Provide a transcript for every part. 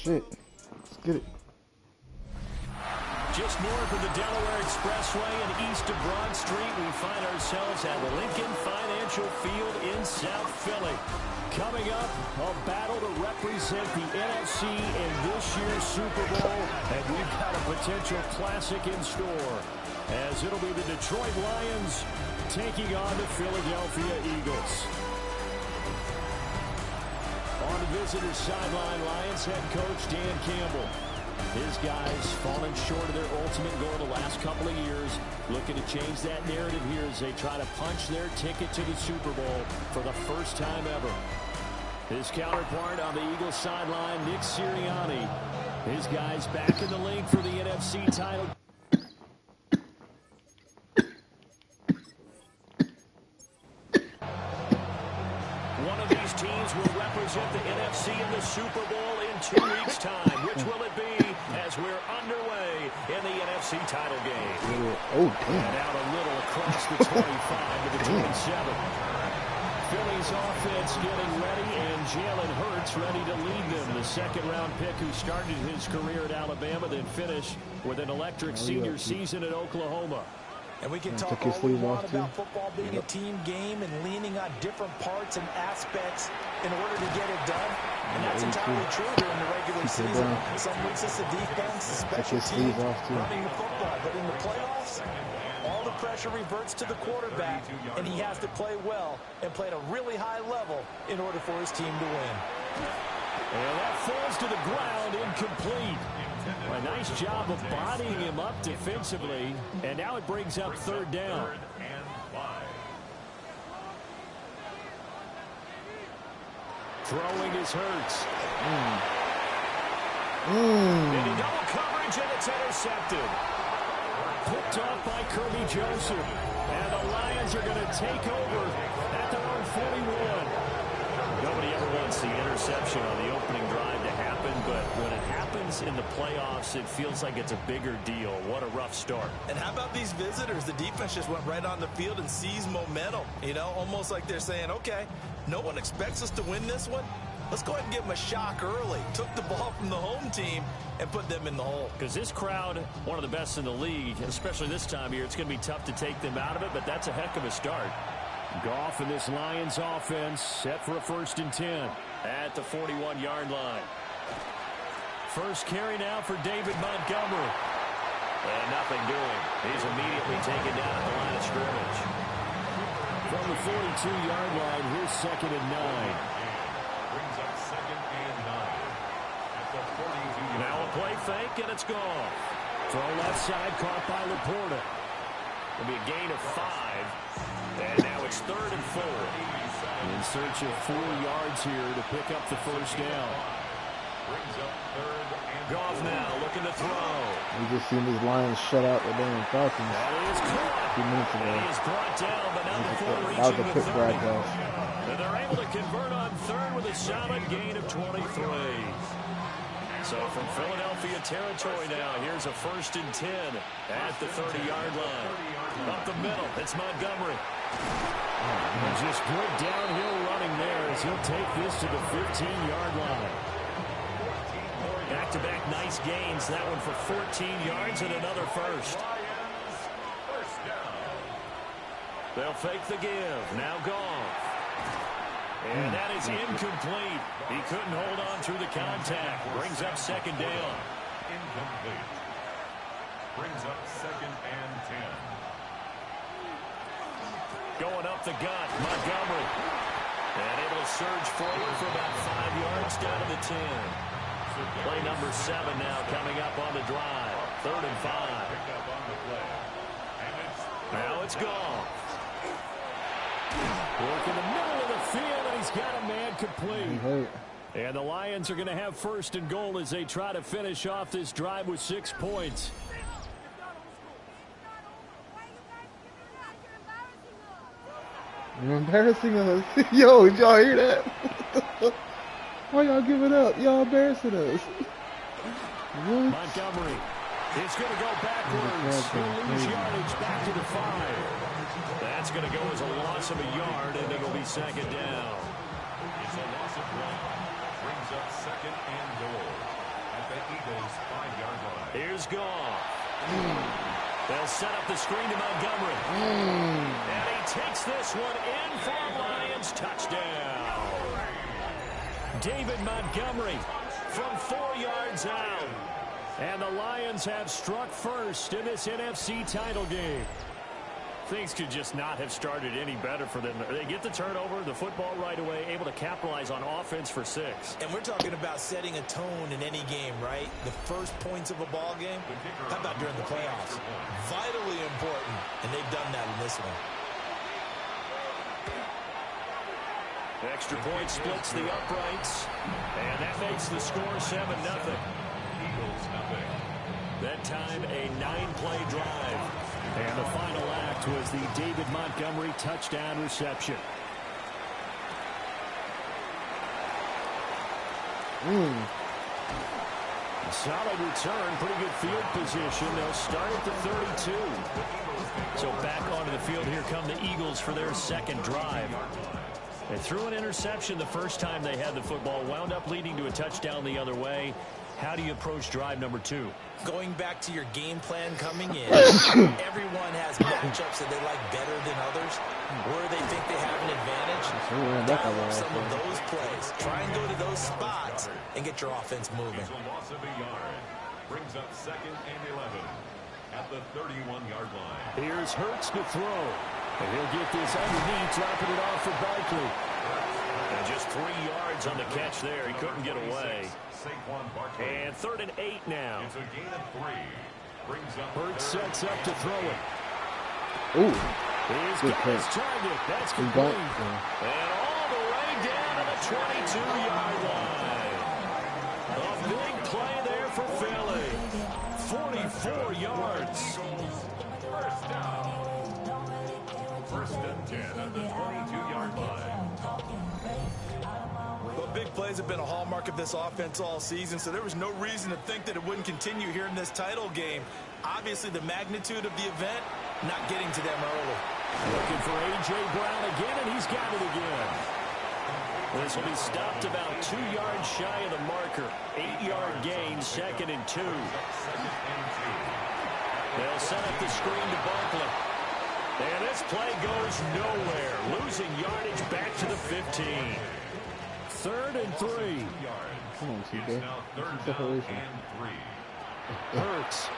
shit. Let's get it. Just north of the Delaware Expressway and east of Broad Street, we find ourselves at Lincoln Financial Field in South Philly. Coming up, a battle to represent the NFC in this year's Super Bowl, and we've got a potential classic in store, as it'll be the Detroit Lions taking on the Philadelphia Eagles. On the visitor's sideline, Lions head coach Dan Campbell. His guys falling short of their ultimate goal the last couple of years, looking to change that narrative here as they try to punch their ticket to the Super Bowl for the first time ever. His counterpart on the Eagles sideline, Nick Sirianni. His guys back in the league for the NFC title. One of these teams will represent the NFC in the Super Bowl in 2 weeks' time. Which will it be as we're underway in the NFC title game? Oh, damn. And out a little across the 25 to the 27. Philly's offense getting ready, and Jalen Hurts ready to lead them. The second-round pick who started his career at Alabama, then finished with an electric senior season at Oklahoma. And we can talk all we want about football being a team game and leaning on different parts and aspects in order to get it done. And that's entirely true during the regular season. Some weeks it's the defense, the special teams, running the football. But in the playoffs, all the pressure reverts to the quarterback, and he has to play well and play at a really high level in order for his team to win. And that falls to the ground, incomplete. A nice job of bodying him up defensively, and now it brings up third down. Throwing is Hurts. In double coverage, and it's intercepted. Picked off by Kirby Joseph. And the Lions are going to take over at their own 41. Nobody ever wants the interception on the opening drive to happen, but when it happens in the playoffs, it feels like it's a bigger deal. What a rough start. And how about these visitors? The defense just went right on the field and seized momentum. You know, almost like they're saying, okay, no one expects us to win this one. Let's go ahead and give them a shock early. Took the ball from the home team and put them in the hole. Because this crowd, one of the best in the league, especially this time of year, it's going to be tough to take them out of it, but that's a heck of a start. Goff and this Lions offense set for a 1st and 10 at the 41-yard line. First carry now for David Montgomery. And nothing doing. He's immediately taken down at the line of scrimmage. From the 42-yard line, here's 2nd and 9. Brings up 2nd and 9 at the 42. Now a play fake, and it's gone. Throw left side, caught by Laporta. It'll be a gain of 5. And now it's 3rd and 4. In search of 4 yards here to pick up the first down. Brings up 3rd and Goff now looking to throw. We just seen these Lions shut out the damn Falcons That is caught. a few minutes ago. He is brought down, but now before That was reaching a the quick 30. drive, though. And they're able to convert on 3rd with a solid gain of 23. So from Philadelphia territory now, here's a 1st and 10 at the 30-yard line. Up the middle, it's Montgomery. And just good downhill running there as he'll take this to the 15-yard line. Back-to-back nice gains. That one for 14 yards and another first. They'll fake the give. Now Goff. And that is incomplete. He couldn't hold on through the contact. Brings up 2nd down. incomplete. Brings up 2nd and 10. Going up the gut, Montgomery. And able to surge forward for about 5 yards down to the 10. Play number 7 now coming up on the drive. 3rd and 5. Now it's Goff. Work in the middle of the field, and he's got a man complete. And the Lions are going to have 1st and goal as they try to finish off this drive with 6 points. You're embarrassing us. Yo, did y'all hear that? Why y'all giving up? Y'all embarrassing us. What? Montgomery is going to go backwards. He'll lose yardage back to the 5. That's going to go as a loss of a yard, and it'll be 2nd down. It's a loss of 1. Brings up 2nd and goal. Here's Goff. They'll set up the screen to Montgomery. And he takes this one in for a Lions touchdown. David Montgomery from 4 yards out. And the Lions have struck first in this NFC title game. Things could just not have started any better for them. They get the turnover, the football right away, able to capitalize on offense for 6. And we're talking about setting a tone in any game, right? The first points of a ball game. How about during the playoffs? Vitally important, and they've done that in this one. Extra point splits the uprights, and that makes the score 7-0. That time, a 9-play drive. And the final act was the David Montgomery touchdown reception. Solid return, pretty good field position. They'll start at the 32. So back onto the field, here come the Eagles for their second drive. They threw an interception the first time they had the football, wound up leading to a touchdown the other way. How do you approach drive number 2? Going back to your game plan coming in, everyone has matchups that they like better than others. Where they think they have an advantage, dial up some of those plays. Try and go to those spots and get your offense moving. It's a loss of a yard. Brings up 2nd and 11 at the 31-yard line. Here's Hurts to throw. And he'll get this underneath, dropping it off for Barkley. And just 3 yards on the catch there. He couldn't get away. And 3rd and 8 now. It's a gain of 3. Brings up Hurts sets up to throw it. Ooh. He's Good got his target. That's complete. And all the way down to the 22-yard line. A big play there for Philly. 44 yards. First down. 1st and 10 at the 22-yard line. Well, big plays have been a hallmark of this offense all season, so there was no reason to think that it wouldn't continue here in this title game. Obviously, the magnitude of the event, not getting to them early. Looking for A.J. Brown again, and he's got it again. This will be stopped about 2 yards shy of the marker. 8-yard gain, 2nd and 2. They'll set up the screen to Barkley. And this play goes nowhere. Losing yardage back to the 15. 3rd and 3. Come on, CJ. Separation. Hurts.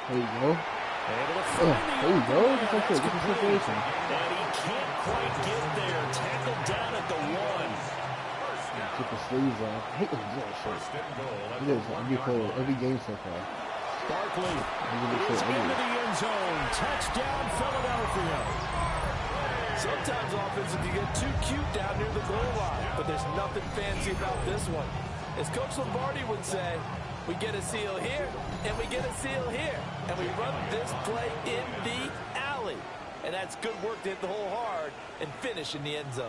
There you go. Able to find There you go. Just like that. Get the separation. And he can't quite get there. Tackled down at the 1. Get the sleeves off. I hate when he does that shit. He does every game so far. Barkley is into the end zone. Touchdown, Philadelphia. Sometimes offenses can get too cute down near the goal line, but there's nothing fancy about this one. As Coach Lombardi would say, we get a seal here, and we get a seal here, and we run this play in the alley. And that's good work to hit the hole hard and finish in the end zone.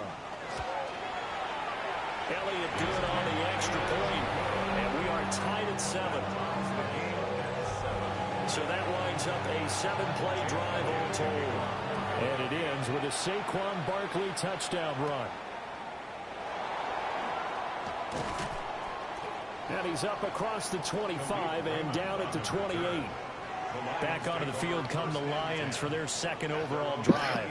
Elliott good on the extra point, and we are tied at 7. So that winds up a 7-play drive all told. And it ends with a Saquon Barkley touchdown run. And he's up across the 25 and down at the 28. Back onto the field come the Lions for their 2nd overall drive.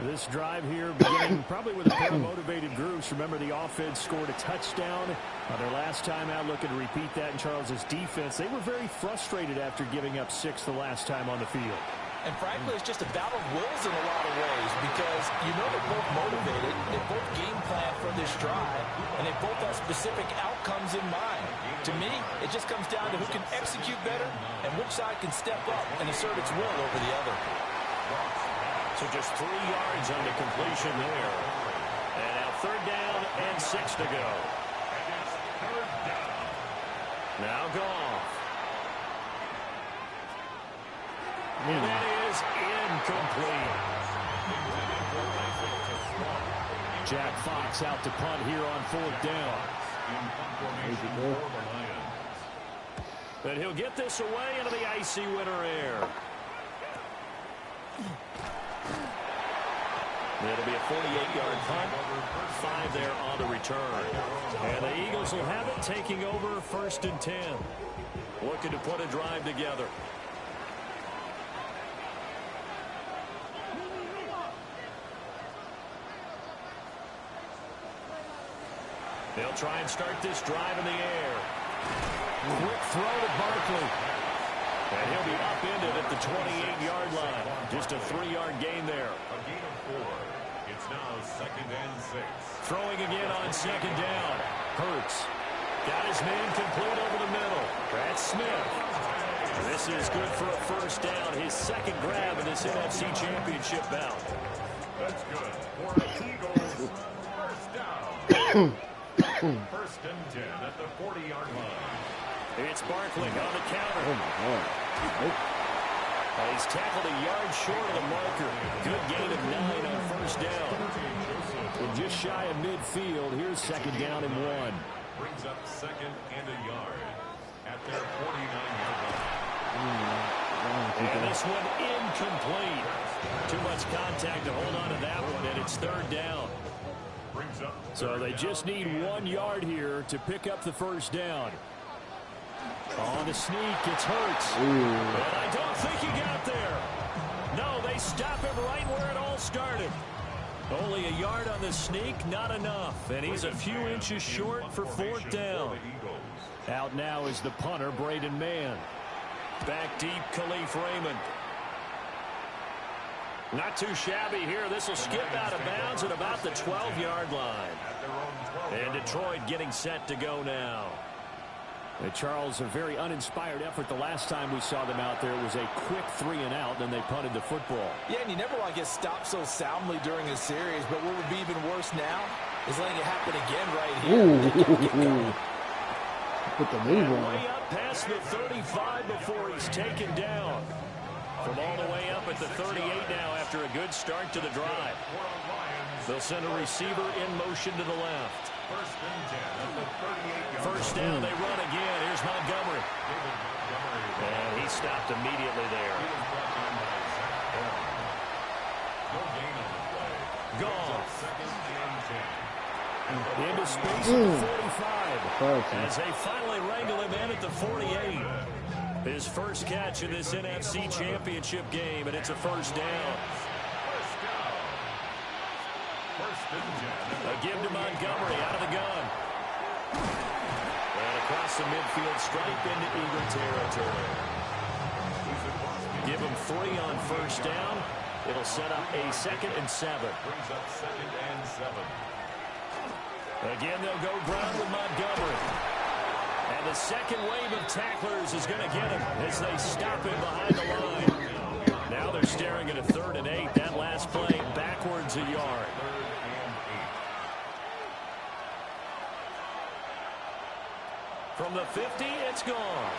This drive here beginning probably with a pair of motivated groups. Remember, the offense scored a touchdown on their last time out, looking to repeat that in Charles's defense. They were very frustrated after giving up 6 the last time on the field. And frankly, it's just a battle of wills in a lot of ways because you know they're both motivated, they both game plan for this drive, and they both have specific outcomes in mind. To me, it just comes down to who can execute better and which side can step up and assert its will over the other. So just 3 yards on the completion there. And now 3rd down and 6 to go. Now Goff. And that is incomplete. Jack Fox out to punt here on 4th down. And he'll get this away into the icy winter air. It'll be a 48-yard punt. 5 there on the return. And the Eagles will have it, taking over 1st and 10. looking to put a drive together. They'll try and start this drive in the air. Quick throw to Barkley. And he'll be upended at the 28-yard line. Just a 3-yard gain there. A gain of 4. It's now 2nd and 6. Throwing again on 2nd down. Hurts. Got his man complete over the middle. That's Smith. This is good for a first down. His 2nd grab in this NFC Championship bout. That's good for the Eagles. First down. 1st and 10 at the 40-yard line. It's Barkley on the counter. Oh, my God. He's tackled a yard short of the marker. Good gain of 9 on first down. We're just shy of midfield. Here's 2nd down and 1. Brings up 2nd and a yard at their 49-yard line. And this one incomplete. Too much contact to hold on to that one, and it's 3rd down. So they just need 1 yard here to pick up the first down. On the sneak, it's Hurts. And I don't think he got there. No, they stop him right where it all started. Only a yard on the sneak, not enough. And he's a few inches short for 4th down. Out now is the punter, Braden Mann. Back deep, Khalif Raymond. Not too shabby here. This will skip out of bounds at about the 12-yard line. And Detroit getting set to go now. And Charles, a very uninspired effort the last time we saw them out there. It was a quick 3-and-out, then they punted the football. Yeah, and you never want to get stopped so soundly during a series, but what would be even worse now is letting it happen again right here. Put the move on. Way up past the 35 before he's taken down. From all the way up at the 38 now after a good start to the drive. They'll send a receiver in motion to the left. 1st and 10 at the 38-yard line. First down, they run again. Here's Montgomery. And he stopped immediately there. No gain on the play. Gone. 2nd and 10. Into space at the 45. As they finally wrangle him in at the 48. His first catch in this NFC Championship game, and it's a first down. A give to Montgomery out of the gun. And across the midfield stripe into Eagle territory. Give him 3 on first down. It'll set up a 2nd and 7. Brings up 2nd and 7. Again, they'll go ground with Montgomery. And the second wave of tacklers is going to get him as they stop him behind the line. Now they're staring at a 3rd and 8. That last play backwards a yard. From the 50, it's gone.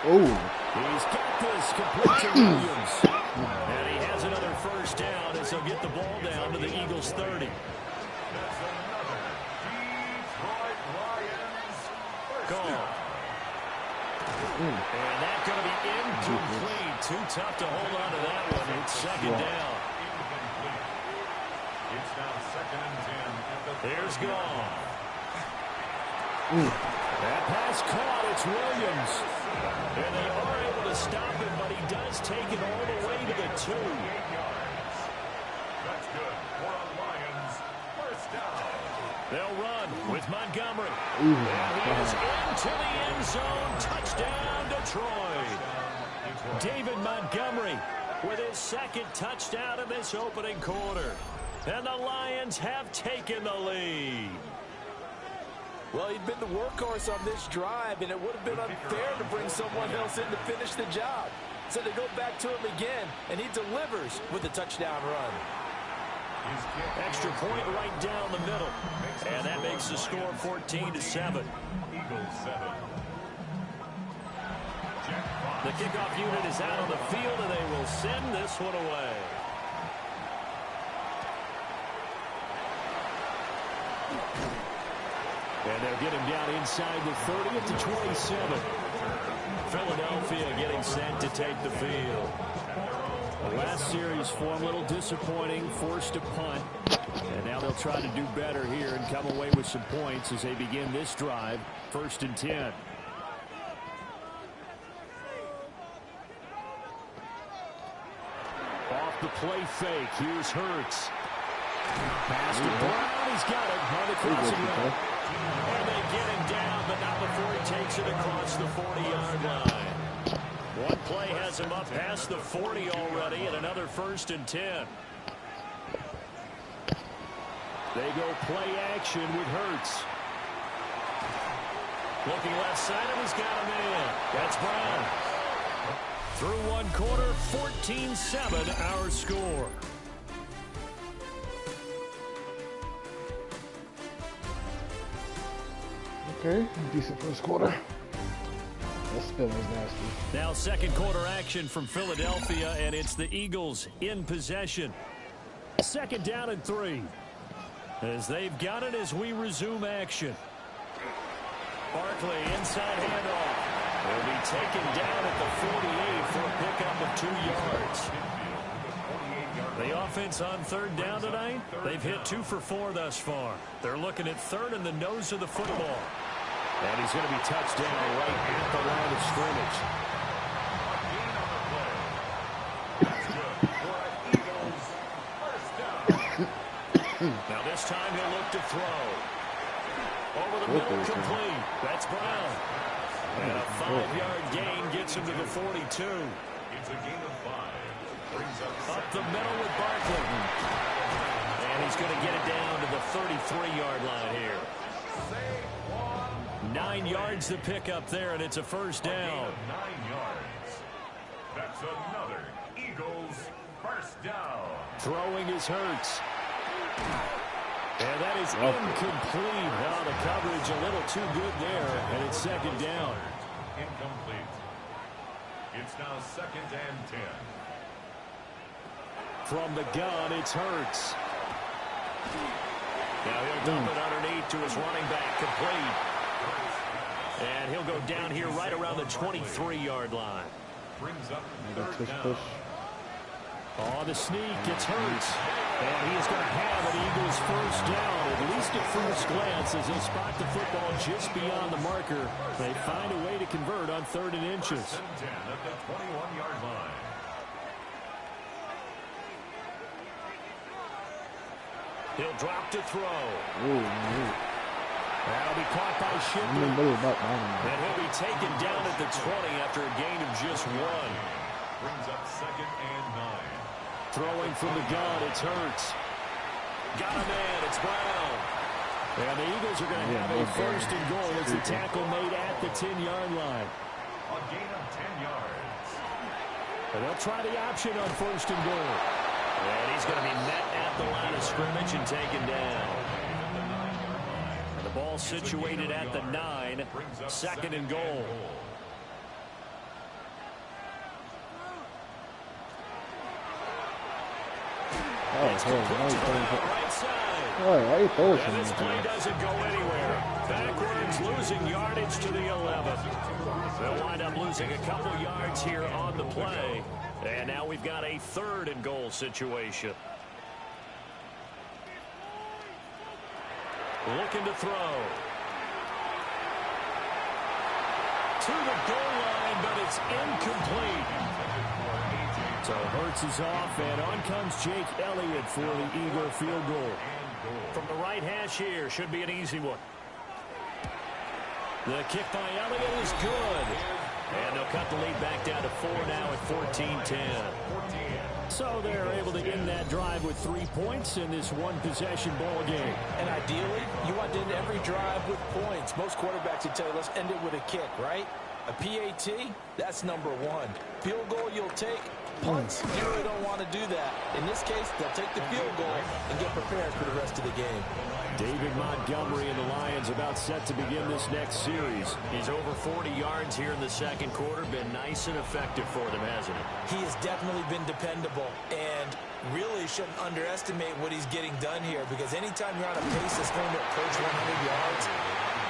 He's got this complete to Williams. And he has another first down as he'll get the ball down to the Eagles' 30. That's another Detroit Lions first Gone. And that's going to be incomplete. Too tough to hold on to that one. It's 2nd down. Incomplete. It's now 2nd and 10 at the Here's Goff. That pass caught. It's Williams. And they are able to stop him, but he does take it all the way to the 2. 8 yards. That's good for a Lions first down. They'll run with Montgomery. And he is into the end zone. Touchdown, Detroit. David Montgomery with his 2nd touchdown in this opening quarter. And the Lions have taken the lead. Well, he'd been the workhorse on this drive, and it would have been unfair to bring someone else in to finish the job. So they go back to him again, and he delivers with a touchdown run. Extra point right down the middle. And that makes the score 14-7. Eagles 7. The kickoff unit is out on the field, and they will send this one away. And they'll get him down inside the 30 at the 27. Philadelphia getting set to take the field. The last series for him, a little disappointing, forced a punt. And now they'll try to do better here and come away with some points as they begin this drive, 1st and 10. the play fake. Here's Hurts. Pass to Brown. He's got it on the crossing route. And they get him down, but not before he takes it across the 40-yard line. One play has him up past the 40 already, and another 1st and 10. They go play action with Hurts. Looking left side, and he's got him in. That's Brown. Through one quarter, 14-7 our score. Okay, decent first quarter. That spin was nasty. Now second quarter action from Philadelphia, and it's the Eagles in possession. 2nd down and 3. As they've got it as we resume action. Barkley inside handoff. Will be taken down at the 48 for a pickup of 2 yards. The offense on 3rd down tonight, they've hit 2 for 4 thus far. They're looking at 3rd in the nose of the football. And he's going to be touched down right at the line of scrimmage. Now this time he'll look to throw. Over the middle, complete. That's Brown. And a 5-yard gain gets him to the 42. It's a gain of 5. Up the middle with Barkley. And he's going to get it down to the 33-yard line here. 9 yards to pick up there, and it's a 1st down. 9 yards. That's another Eagles 1st down. Throwing his Hurts. And that is incomplete. Now the coverage a little too good there, and it's 2nd down. Incomplete. It's now 2nd and 10. From the gun, it's Hurts. Now he'll dump it underneath to his running back, complete. And he'll go down here right around the 23-yard line. Brings up Push. Oh, the sneak, it's Hurts. And he is going to have an Eagles 1st down, at least at first glance, as they spot the football just beyond the marker. They find a way to convert on 3rd and inches. 1st and 10 at the 21-yard line. He'll drop to throw. That'll be caught by Shipley. And he'll be taken down at the 20 after a gain of just 1. Brings up 2nd and 9. Throwing from the gun, it's Hurts. Got a man, it's Brown. And the Eagles are going to have a 1st and goal as the tackle made at the 10-yard line. A gain of 10 yards. And they'll try the option on 1st and goal. And he's going to be met at the line of scrimmage and taken down. And the ball situated at the 9, 2nd and goal. It's complete to the right side. And this play doesn't go anywhere. Backwards, losing yardage to the 11. They'll wind up losing a couple yards here on the play. And now we've got a 3rd and goal situation. Looking to throw. To the goal line, but it's incomplete. So Hurts is off, and on comes Jake Elliott for the Eagle field goal. From the right hash here, should be an easy one. The kick by Elliott is good. And they'll cut the lead back down to 4 now at 14-10. So they're able to end that drive with 3 points in this one-possession ball game. And ideally, you want to end every drive with points. Most quarterbacks would tell you, let's end it with a kick, right? A PAT, that's number 1. Field goal you'll take. Punts, you really don't want to do that. In this case, they'll take the field goal and get prepared for the rest of the game. David Montgomery and the Lions about set to begin this next series. He's over 40 yards here in the second quarter. Been nice and effective for them, hasn't he? He has definitely been dependable and really shouldn't underestimate what he's getting done here, because anytime you're on a pace that's going to approach 100 yards,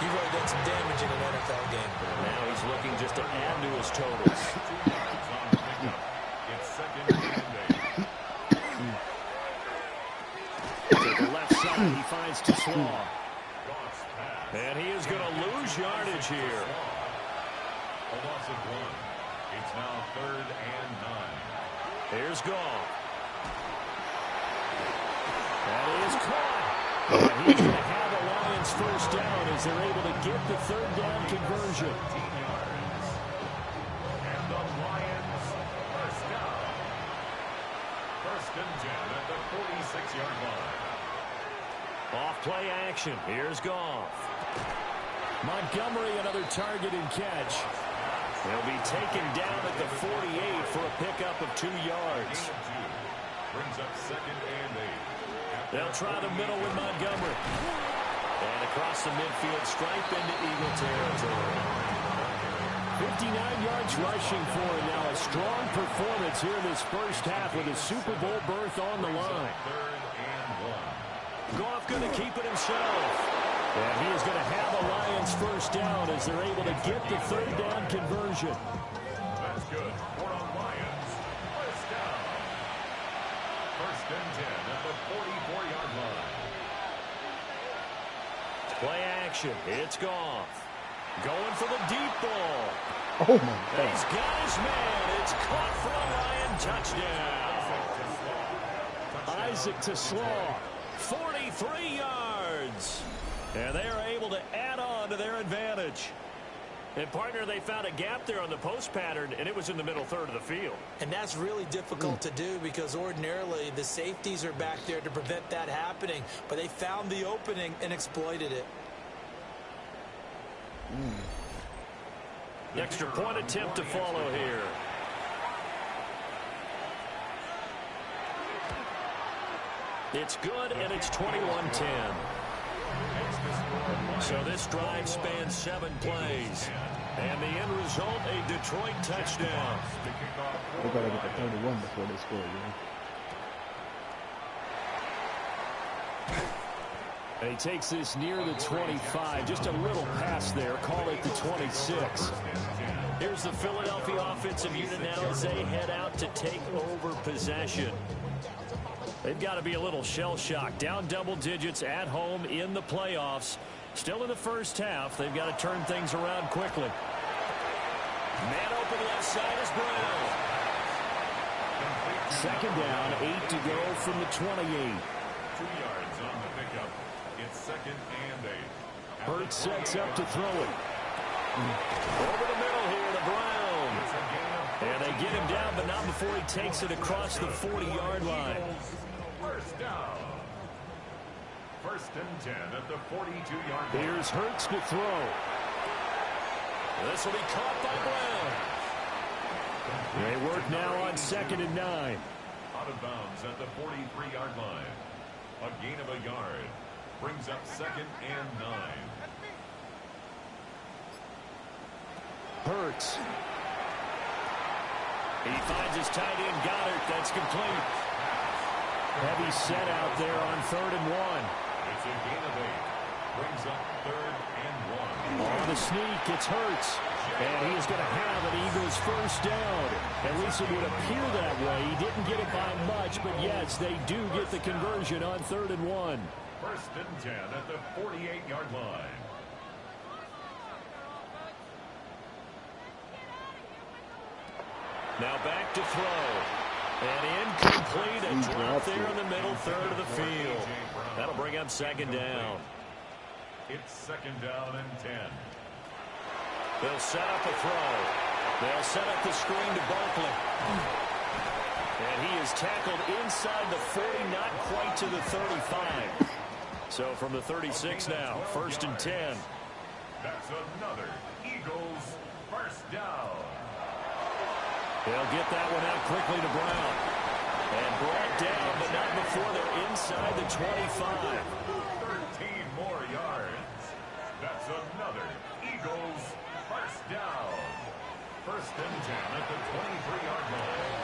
you've really done some damage in an NFL game. Now he's looking just to add to his totals. To the left side, he finds Tesslaw. And he is going to lose yardage here. A loss of 1. It's now 3rd and 9. Here's Goff. That is caught. And he's going to have a Lions first down as they're able to get the third down conversion. 15 yards. And the Lions first down. First and 10 at the 46-yard line. Off play action. Here's Goff. Montgomery, another target and catch. He'll be taken down at the 48 for a pickup of 2 yards. Brings up second and 8. They'll try the middle with Montgomery. And across the midfield stripe into Eagle territory. 59 yards rushing for him now. A strong performance here in this first half with a Super Bowl berth on the line. Third and 1. Goff going to keep it himself. And he is going to have a Lions first down as they're able to get the third down conversion. That's good for the Lions. First down. First and 10 at the 44-yard line. Play action. It's Goff. Going for the deep ball. Oh, my And he's God. got his man. It's caught for a Lion touchdown. Isaac to Slaw. 43 yards. And they are able to add on to their advantage. And, partner, they found a gap there on the post pattern, and it was in the middle third of the field. And that's really difficult to do because ordinarily the safeties are back there to prevent that happening. But they found the opening and exploited it. Extra point attempt to follow here. It's good, and it's 21-10. So this drive spans 7 plays. And the end result, a Detroit touchdown. They got to get to 31 before they score, And he takes this near the 25. Just a little pass there. Call it the 26. Here's the Philadelphia offensive unit now as they head out to take over possession. They've got to be a little shell-shocked. Down double digits at home in the playoffs. Still in the first half. They've got to turn things around quickly. Man open left side is Brown. Second down, 8 to go from the 28. 2 yards on the pickup. It's second and 8. Hurts sets up to throw it. Over the middle here to Brown. And they get him down, but not before he takes it across the 40-yard line. First down. First and 10 at the 42-yard line. Here's Hurts to throw. This will be caught by Brown. They work now on second and 9. Out of bounds at the 43-yard line. A gain of a yard. Brings up second and 9. Hurts. He finds his tight end Goddard. That's complete. Heavy set out there on third and 1. It's a gain of 8. Brings up third and 1. On the sneak, it's Hurts. And he is going to have an Eagles first down. At least it would appear that way. He didn't get it by much, but yes, they do get the conversion on third and 1. First and 10 at the 48-yard line. Now back to throw. And incomplete. A drop there in the middle third of the field. That'll bring up second down. It's second down and 10. They'll set up a throw. They'll set up the screen to Barkley. And he is tackled inside the 40, not quite to the 35. So from the 36 now, first and 10. That's another Eagles first down. They'll get that one out quickly to Brown. And brought down, but not before they're inside the 25. 13 more yards. That's another Eagles first down. First and 10 at the 23-yard line.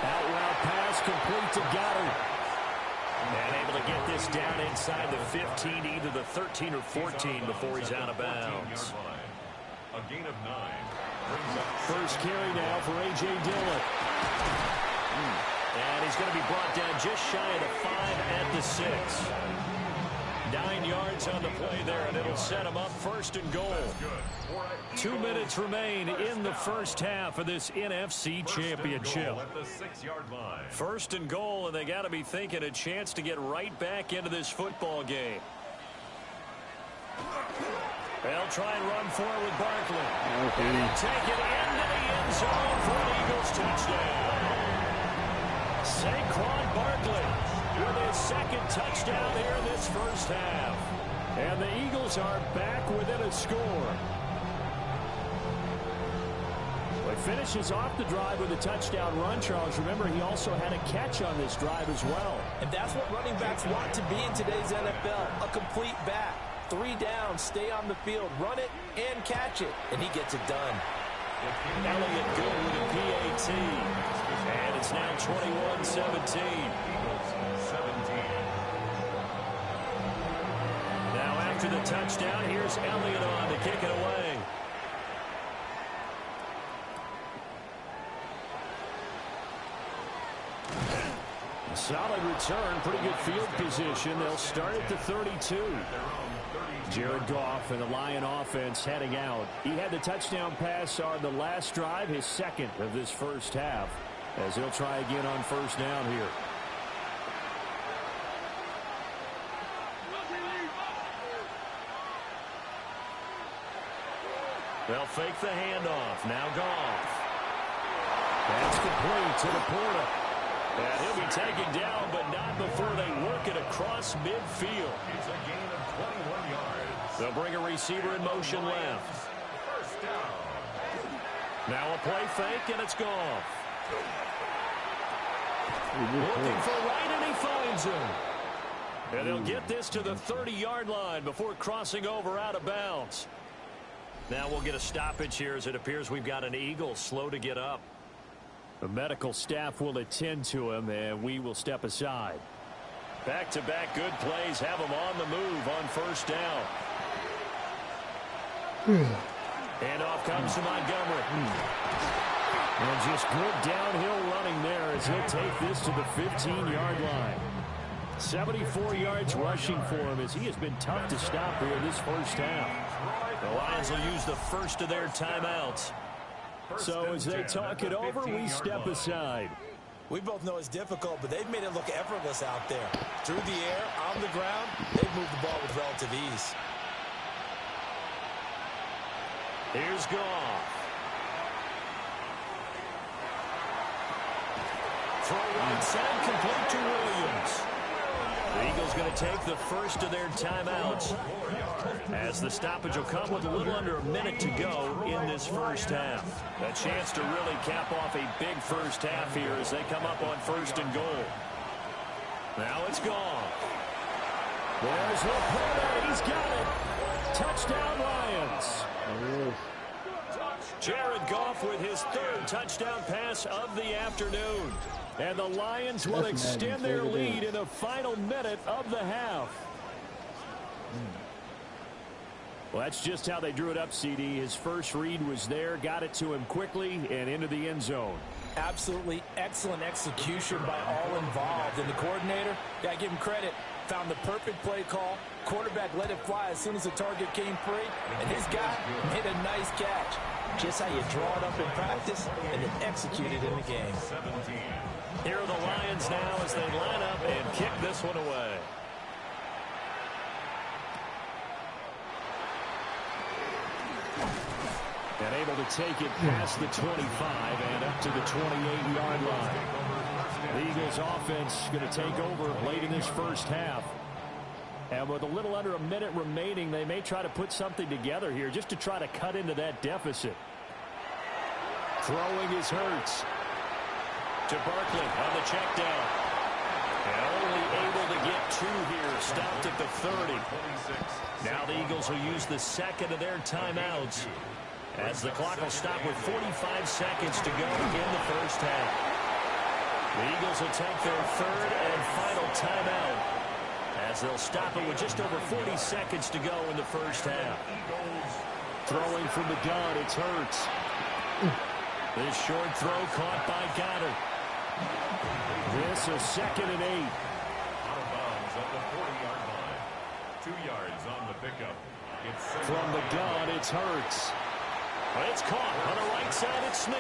Out route pass complete to Goddard. And able to get this down inside the 15, either the 13 or 14 before he's out of bounds. A gain of 9. First carry now for A.J. Dillon. And he's going to be brought down just shy of the 5 at the 6. 9 yards on the play there, and it'll set them up first and goal. 2 minutes remain in the first half of this NFC Championship. First and goal, and they got to be thinking a chance to get right back into this football game. They'll try and run forward with Barkley. And he'll take it into the end zone for an Eagles touchdown. Saquon Barkley with his second touchdown here in this first half. And the Eagles are back within a score. Well, he finishes off the drive with a touchdown run, Charles. Remember, he also had a catch on this drive as well. And that's what running backs want to be in today's NFL, a complete back. 3 down, stay on the field, run it, and catch it. And he gets it done. Elliott good with a PAT. And it's now 21-17. Now after the touchdown, here's Elliott on to kick it away. A solid return, pretty good field position. They'll start at the 32. Jared Goff and the Lion offense heading out. He had the touchdown pass on the last drive, his second of this first half, as he'll try again on first down here. They'll fake the handoff. Now Goff. That's complete to the Porta. And he'll be taken down, but not before they work it across midfield. It's a gain of 21 yards. They'll bring a receiver in motion left. First down. Now a play fake, and it's Goff. Looking for right, and he finds him. And they'll get this to the 30-yard line before crossing over out of bounds. Now we'll get a stoppage here as it appears we've got an Eagle slow to get up. The medical staff will attend to him, and we will step aside. Back-to-back good plays have him on the move on first down. And off comes to Montgomery. And just good downhill running there as he'll take this to the 15-yard line. 74 yards rushing for him as he has been tough to stop here in this first half. The Lions will use the first of their timeouts. So as they talk it over, we step aside. We both know it's difficult, but they've made it look effortless out there. Through the air, on the ground, they've moved the ball with relative ease. Here's Goff. Throw right side, complete to Williams. The Eagles going to take the first of their timeouts as the stoppage will come with a little under a minute to go in this first half. A chance to really cap off a big first half here as they come up on first and goal. Now it's Goff. There's Laporta. He's got it. Touchdown Lions. Jared Goff with his third touchdown pass of the afternoon. And the Lions will extend their lead in the final minute of the half. Well, that's just how they drew it up, CD. His first read was there, got it to him quickly, and into the end zone. Absolutely excellent execution by all involved. And the coordinator, got to give him credit, found the perfect play call. Quarterback let it fly as soon as the target came free, and his guy hit a nice catch. Just how you draw it up in practice and then execute it in the game. Here are the Lions now as they line up and kick this one away. And able to take it past the 25 and up to the 28-yard line. The Eagles offense going to take over late in this first half. And with a little under a minute remaining, they may try to put something together here just to try to cut into that deficit. Throwing is Hurts. To Barkley on the check down. And only able to get 2 here. Stopped at the 30. Now the Eagles will use the second of their timeouts as the clock will stop with 45 seconds to go in the first half. The Eagles will take their third and final timeout as they'll stop it with just over 40 seconds to go in the first half. Throwing from the gun, it's Hurts. This short throw caught by Goddard. This is 2nd and 8. Out of bounds at the 40-yard line. 2 yards on the pickup. From the gun, it's Hurts. It's caught on the right side. It's Smith.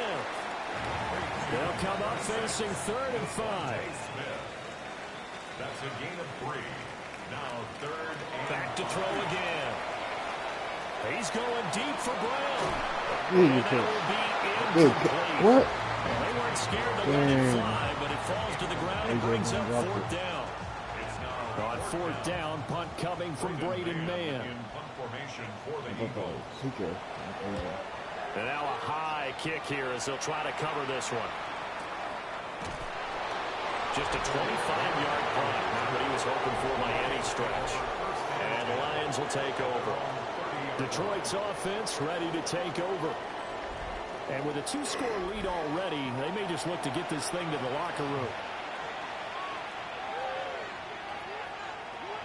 They'll come up facing 3rd and 5. That's a gain of 3. Now 3rd and back to throw again. He's going deep for Brown. You that will be incomplete. What? They weren't scared to let it fly, but it falls to the ground and brings up 4th down. On 4th down, punt coming from Braden Mann. And now a high kick here as they'll try to cover this one. Just a 25-yard punt, not what he was hoping for by any stretch. And the Lions will take over. Detroit's offense ready to take over. And with a 2-score lead already, they may just look to get this thing to the locker room.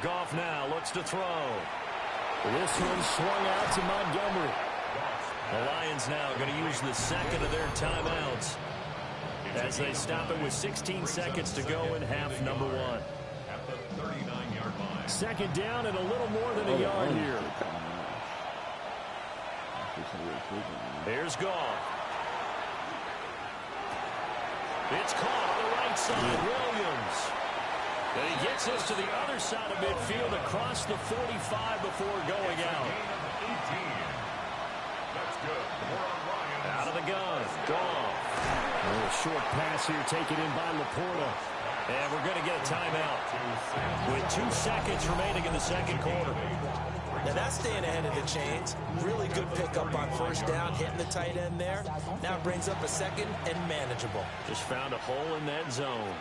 Goff now looks to throw. This one swung out to Montgomery. The Lions now going to use the second of their timeouts as they stop it with 16 seconds to go in half number 1. At the 39-yard line. 2nd down and a little more than a yard here. Here's Goff. It's caught on the right side. Williams. And he gets us to the other side of midfield across the 45 before going out. That's good. Out of the gun. Goff. A little short pass here taken in by Laporta. And we're going to get a timeout with 2 seconds remaining in the 2nd quarter. Now that's staying ahead of the chains. Really good pickup on 1st down, hitting the tight end there. Now brings up a 2nd and manageable. Just found a hole in that zone.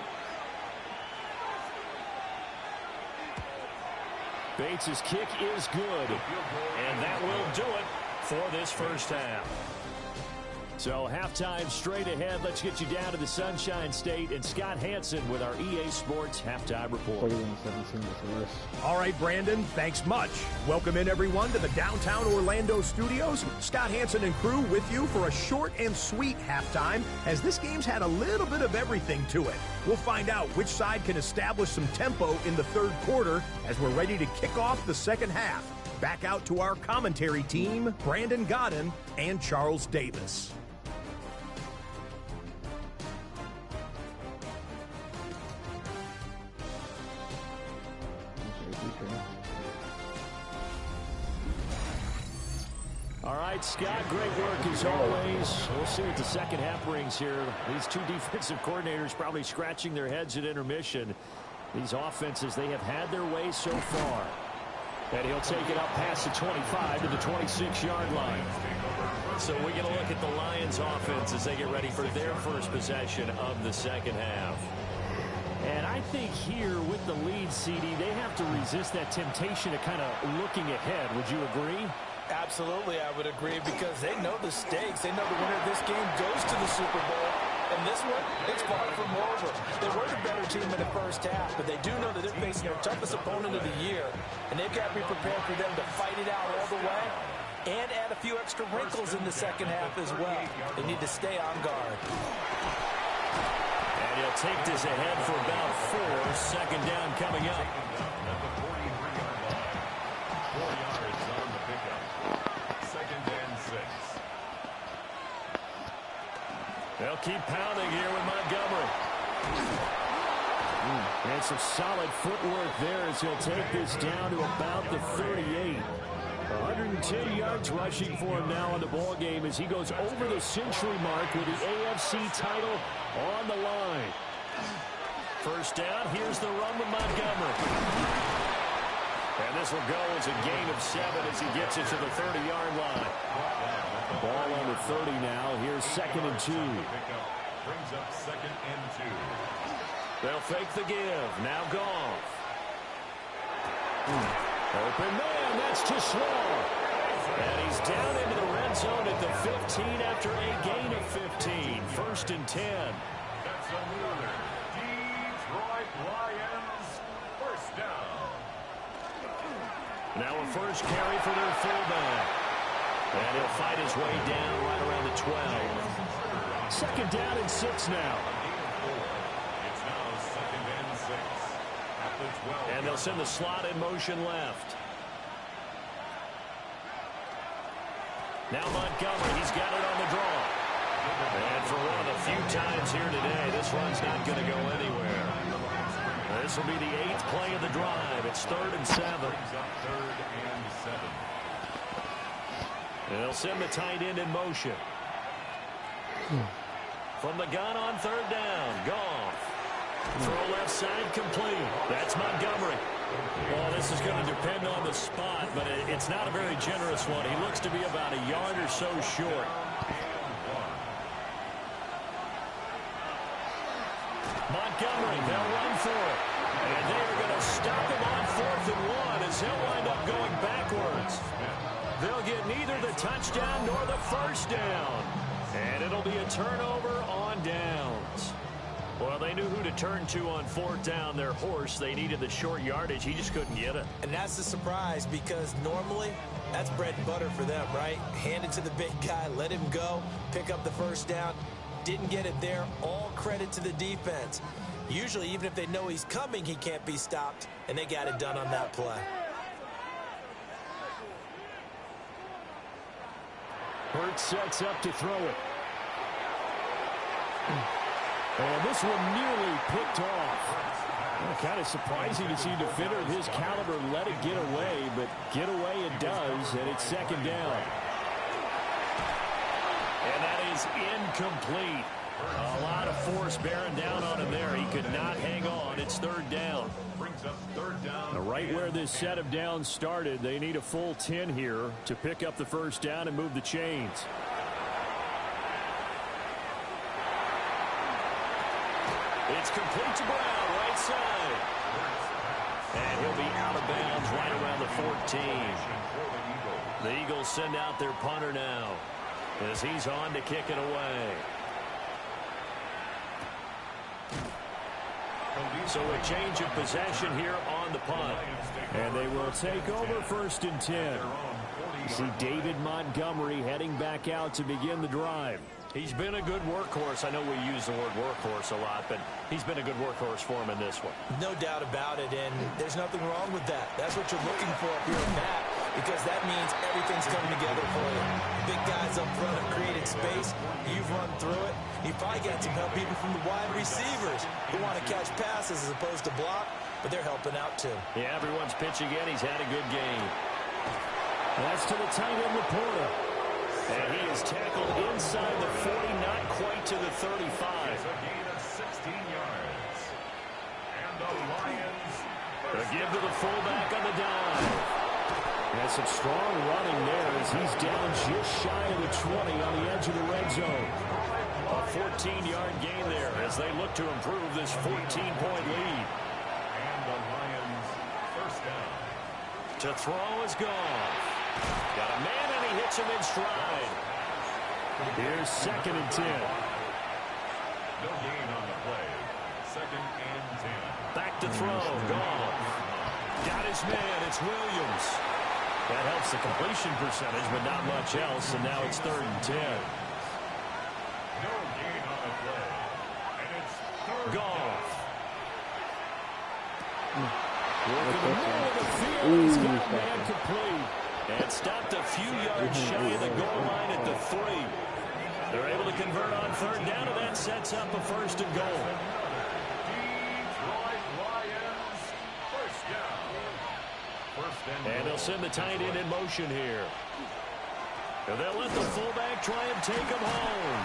Bates' kick is good. And that will do it for this 1st half. So halftime straight ahead. Let's get you down to the Sunshine State and Scott Hansen with our EA Sports halftime report. All right, Brandon, thanks much. Welcome in, everyone, to the downtown Orlando studios. Scott Hansen and crew with you for a short and sweet halftime, as this game's had a little bit of everything to it. We'll find out which side can establish some tempo in the 3rd quarter as we're ready to kick off the 2nd half. Back out to our commentary team, Brandon Godden and Charles Davis. All right, Scott, great work as always. We'll see what the 2nd half brings here. These 2 defensive coordinators probably scratching their heads at intermission. These offenses, they have had their way so far. And he'll take it up past the 25 to the 26-yard line. So we're going to look at the Lions offense as they get ready for their first possession of the 2nd half. And I think here with the lead, CD, they have to resist that temptation of kind of looking ahead. Would you agree? Absolutely, I would agree, because they know the stakes. They know the winner of this game goes to the Super Bowl. And this one, it's far from over. They were the better team in the 1st half, but they do know that they're facing their toughest opponent of the year. And they've got to be prepared for them to fight it out all the way and add a few extra wrinkles in the 2nd half as well. They need to stay on guard. And he'll take this ahead for about 4. 2nd down coming up. At the 43-yard line. 4 yards on the pickup. 2nd and 6. They'll keep pounding here with Montgomery. And some solid footwork there as he'll take this down to about the 38. 110 yards rushing for him now in the ball game as he goes over the century mark with the AFC title on the line. 1st down, here's the run with Montgomery. And this will go as a gain of 7 as he gets it to the 30-yard line. Ball on the 30 now. Here's 2nd and 2. Brings up 2nd and 2. They'll fake the give. Now Goff. Open man. That's too slow. And he's down into the red zone at the 15 after a gain of 15. 1st and 10. That's another Detroit Lions 1st down. Now a first carry for their fullback. And he'll fight his way down right around the 12. 2nd down and 6 now. It's now 2nd and 6 at the 12. And they'll send the slot in motion left. Now Montgomery, he's got it on the draw. And for one of the few times here today, this run's not going to go anywhere. This will be the 8th play of the drive. It's 3rd and 7. And they'll send the tight end in motion. From the gun on 3rd down. Goff. Throw left side complete. That's Montgomery. Well, this is going to depend on the spot, but it's not a very generous one. He looks to be about a yard or so short. Montgomery, they'll run for it. And they are going to stop him on 4th and 1 as he'll wind up going backwards. They'll get neither the touchdown nor the first down. And it'll be a turnover on downs. Well, they knew who to turn to on 4th down. Their horse, they needed the short yardage. He just couldn't get it. And that's the surprise because normally that's bread and butter for them, right? Hand it to the big guy, let him go, pick up the first down. Didn't get it there. All credit to the defense. Usually, even if they know he's coming, he can't be stopped, and they got it done on that play. Hurts sets up to throw it. And this one nearly picked off. Well, kind of surprising to see a defender of his caliber let it get away, but get away it does, and it's 2nd down. And that is incomplete. A lot of force bearing down on him there. He could not hang on. It's 3rd down. Brings up 3rd down. Right where this set of downs started, they need a full 10 here to pick up the first down and move the chains. It's complete to Brown, right side. And he'll be out of bounds right around the 14. The Eagles send out their punter now as he's on to kick it away. So a change of possession here on the punt. And they will take over 1st and 10. You see David Montgomery heading back out to begin the drive. He's been a good workhorse. I know we use the word workhorse a lot, but he's been a good workhorse for him in this one. No doubt about it, and there's nothing wrong with that. That's what you're looking for up here at Matt, because that means everything's coming together for you. Big guys up front have created space. You've run through it. You've probably got some help even from the wide receivers who want to catch passes as opposed to block, but they're helping out too. Yeah, everyone's pitching in. He's had a good game. That's to the tight end Laporta. And he is tackled inside the 40, not quite to the 35. A gain of 16 yards. And the Lions. A give to the fullback on the dive. And some strong running there as he's down just shy of the 20 on the edge of the red zone. A 14-yard gain there as they look to improve this 14-point lead. And the Lions first down. To throw is gone. Got a man and he hits him in stride. Here's 2nd and 10. No gain on the play. 2nd and 10. Back to throw. Gone. Got his man. It's Williams. That helps the completion percentage, but not much else. And now it's 3rd and 10. No gain on the play. And it's 3rd down. Working the middle of the field. He's got a man complete. And stopped a few yards shy of the goal line at the 3. They're able to convert on 3rd down, and that sets up a 1st and goal. Detroit Lions first down. And they'll send the tight end in motion here. And they'll let the fullback try and take him home.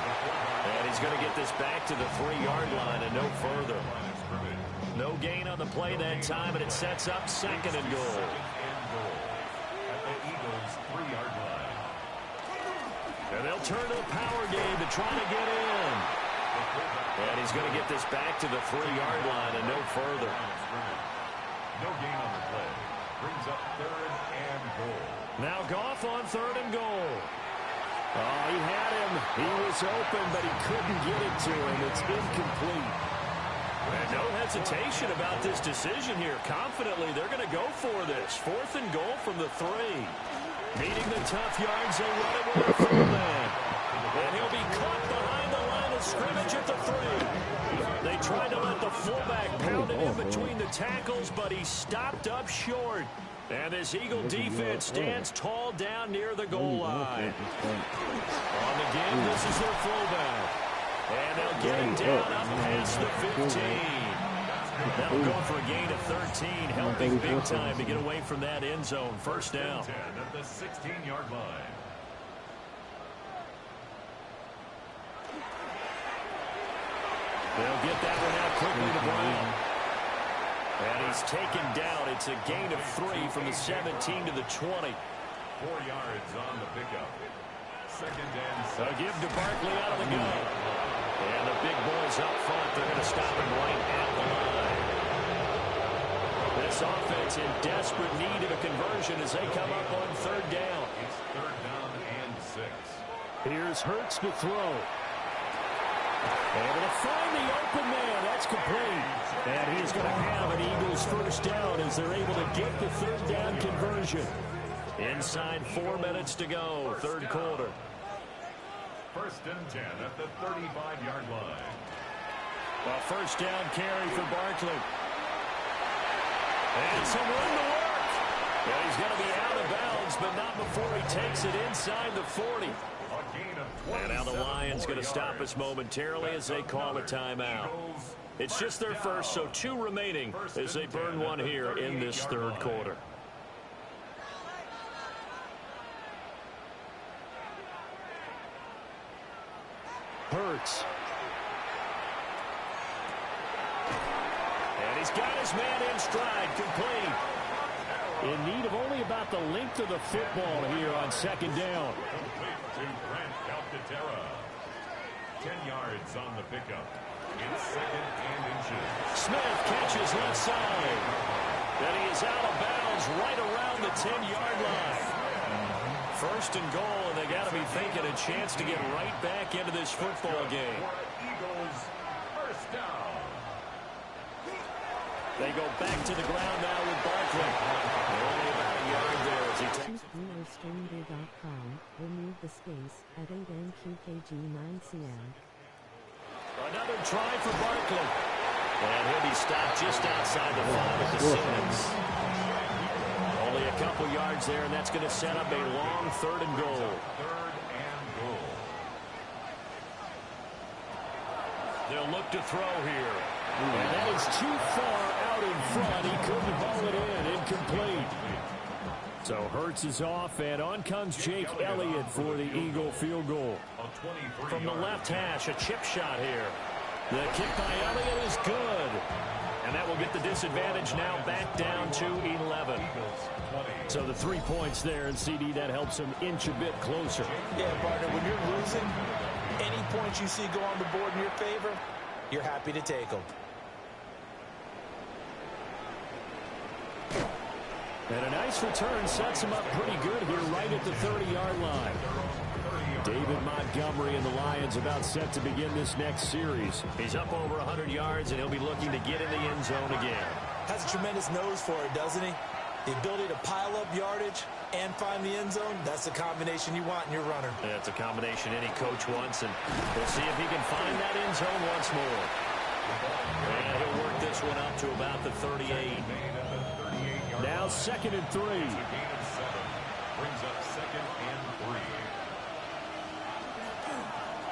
And he's going to get this back to the 3-yard line and no further. No gain on the play that time, and it sets up 2nd and goal. And they'll turn to a power game to try to get in. And he's going to get this back to the 3-yard line and no further. No gain on the play. Brings up 3rd and goal. Now Goff on 3rd and goal. Oh, he had him. He was open, but he couldn't get it to him. It's incomplete. And no hesitation about this decision here. Confidently, they're going to go for this. 4th and goal from the 3. Needing the tough yards, they run it with a fullback. And he'll be caught behind the line of scrimmage at the 3. They tried to let the fullback pound it in between the tackles, but he stopped up short. And this Eagle defense stands tall down near the goal line. On the game, this is their fullback. And they'll get him down up past the 15. That'll go for a gain of 13, helping big time to get away from that end zone. First down. 10 at the 16-yard line. They'll get that one out quickly to Brown. And he's taken down. It's a gain of 3 from the 17 to the 20. 4 yards on the pickup. Second and 6. They'll give to Barkley out of the gun. And the big boys up front, they're going to stop him right at the line. This offense in desperate need of a conversion as they come up on third down. It's third down and 6. Here's Hurts to throw. Able to find the open man. That's complete. And he's going to have an Eagles first down as they're able to get the third down conversion. Inside 4 minutes to go, third quarter. First and 10 at the 35-yard line. A first down carry for Barkley. And some room to work. Well, he's going to be out of bounds, but not before he takes it inside the 40. And now the Lions going to stop us momentarily as they call a timeout. It's just their first, so 2 remaining as they burn one here in this third quarter. Hurts. And he's got his man in stride, complete. In need of only about the length of the football here on second down. 10 yards on the pickup. It's second and inches. Smith catches left side. And he is out of bounds right around the 10-yard line. First and goal, and they got to be thinking a chance to get right back into this football game. Eagles first down. They go back to the ground now with Barkley. Only about a yard there as he takes it. Remove the space at 8NQKG9CM. Another try for Barkley. And he'll be stopped just outside the 5 at the 6. Only a couple yards there, and that's going to set up a long third and goal. Third and goal. They'll look to throw here. And that is too far out in front. He couldn't haul it in. Incomplete. So Hurts is off, and on comes Jake Elliott for the Eagle field goal. From the left hash, a chip shot here. The kick by Elliott is good. And that will get the disadvantage now back down to 11. So the 3 points there, and CD, that helps him inch a bit closer. Yeah, partner, when you're losing, any points you see go on the board in your favor, you're happy to take them. And a nice return sets him up pretty good here right at the 30-yard line. David Montgomery and the Lions about set to begin this next series. He's up over 100 yards, and he'll be looking to get in the end zone again. Has a tremendous nose for it, doesn't he? The ability to pile up yardage and find the end zone, that's the combination you want in your runner. That's a combination any coach wants, and we'll see if he can find that end zone once more. And he'll work this one up to about the 38. Now 2nd and 3. Brings up 2nd and 3.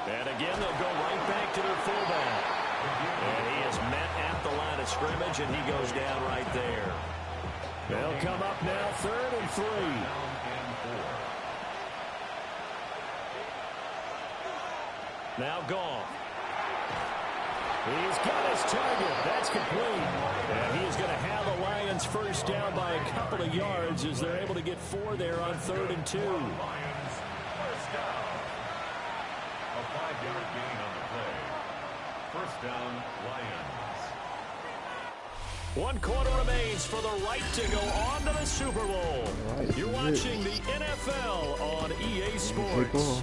And again, they'll go right back to their fullback. And he is met at the line of scrimmage, and he goes down right there. They'll come up now 3rd and 3. Now gone. He's got his target. That's complete. And he is going to have the Lions first down by a couple of yards as they're able to get 4 there on 3rd and 2. Lions first down. A 5-yard gain on the play. First down, Lions. 1 quarter remains for the right to go on to the Super Bowl. Right, You're watching the NFL on EA Sports.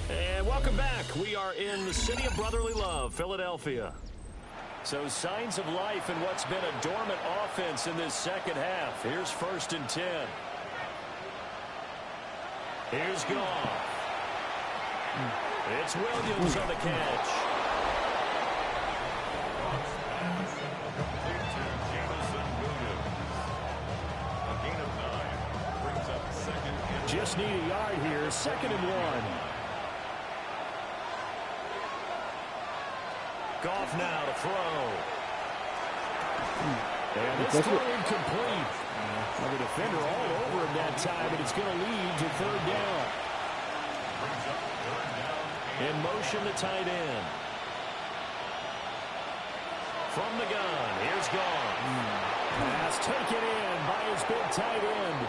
And welcome back. We are in the city of brotherly love, Philadelphia. So signs of life in what's been a dormant offense in this second half. Here's 1st and 10. Here's Goff. It's Williams on the catch. Just need a yard here. 2nd and 1. Goff now to throw. And this throw incomplete. The defender all over him that time, and it's going to lead to 3rd down. In motion, the tight end. From the gun, here's Goff. Pass taken in by his big tight end.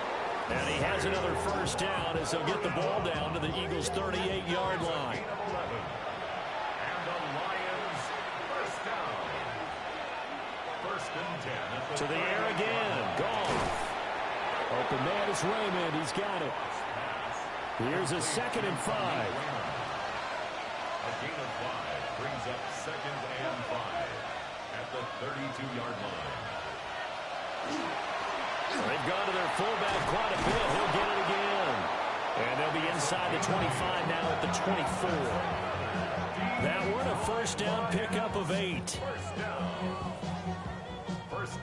And he has another 1st down as they'll get the ball down to the Eagles' 38-yard line. To the air again. Goff. Open man is Raymond. He's got it. Here's a 2nd and 5. A gain of 5 brings up 2nd and 5 at the 32-yard line. They've gone to their fullback quite a bit. He'll get it again. And they'll be inside the 25 now at the 24. That one a 1st down pickup of 8.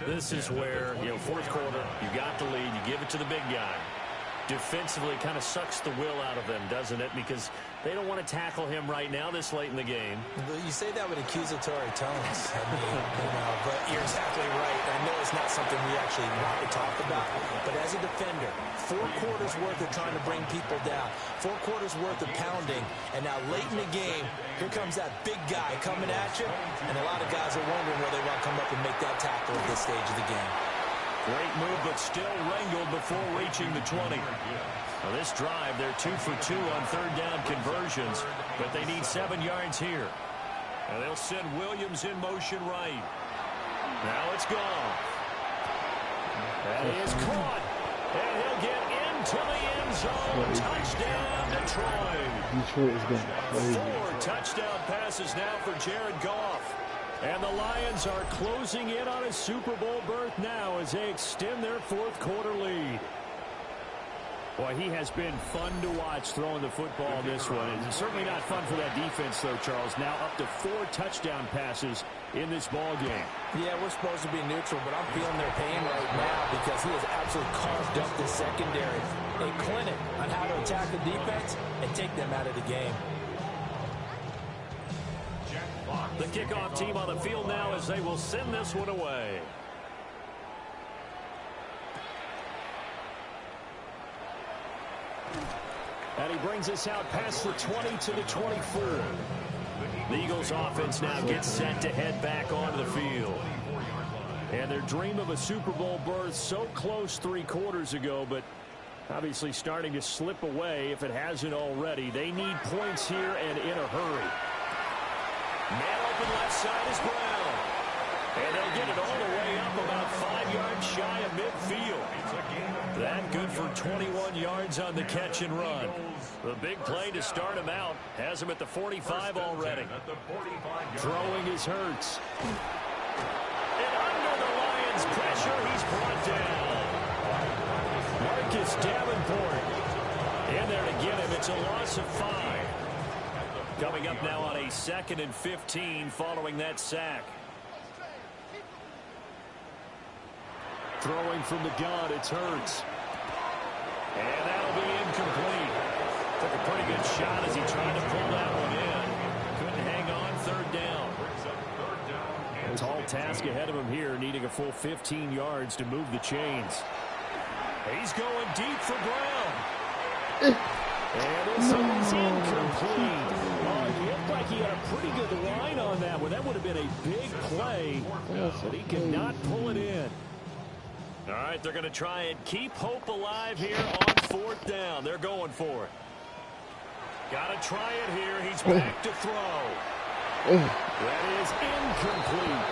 This is where, 4th quarter, you got the lead, you give it to the big guy. Defensively, kind of sucks the will out of them, doesn't it? Because they don't want to tackle him right now this late in the game. You say that with accusatory tones. I mean, but you're exactly right. I know it's not something we actually want to talk about, but as a defender, 4 quarters worth of trying to bring people down, 4 quarters worth of pounding, and now late in the game, here comes that big guy coming at you, and a lot of guys are wondering whether they want to come up and make that tackle at this stage of the game. Great move, but still wrangled before reaching the 20. Now this drive, they're 2 for 2 on 3rd down conversions, but they need 7 yards here. And they'll send Williams in motion right. Now it's gone. That is caught. And he'll get into the end zone. Touchdown, Detroit. Detroit is going crazy. 4 touchdown passes now for Jared Goff. And the Lions are closing in on a Super Bowl berth now as they extend their 4th quarter lead. Boy, he has been fun to watch throwing the football in this one. It's certainly not fun for that defense, though, Charles. Now up to 4 touchdown passes in this ball game. Yeah, we're supposed to be neutral, but I'm feeling their pain right now because he has absolutely carved up the secondary. A clinic on how to attack the defense and take them out of the game. The kickoff team on the field now as they will send this one away. And he brings us out past the 20 to the 24. The Eagles offense now gets set to head back onto the field. And their dream of a Super Bowl berth so close 3 quarters ago, but obviously starting to slip away if it hasn't already. They need points here and in a hurry. Man open left side is Brown. And they'll get it all the way up about 5 yards shy of midfield. That good for 21 yards on the catch and run. The big play to start him out has him at the 45 already. Throwing is Hurts. And under the Lions' pressure, he's brought down. Marcus Davenport in there to get him. It's a loss of 5. Coming up now on a 2nd and 15 following that sack. Throwing from the gun, it's Hurts. And that'll be incomplete. Took a pretty good shot as he tried to pull that one in. Couldn't hang on, 3rd down. A tall task ahead of him here, needing a full 15 yards to move the chains. He's going deep for Brown. And this is incomplete. He looked like he had a pretty good line on that one. That would have been a big play, but he could not pull it in. All right, they're going to try and keep hope alive here on 4th down. They're going for it. Got to try it here. He's back to throw. That is incomplete.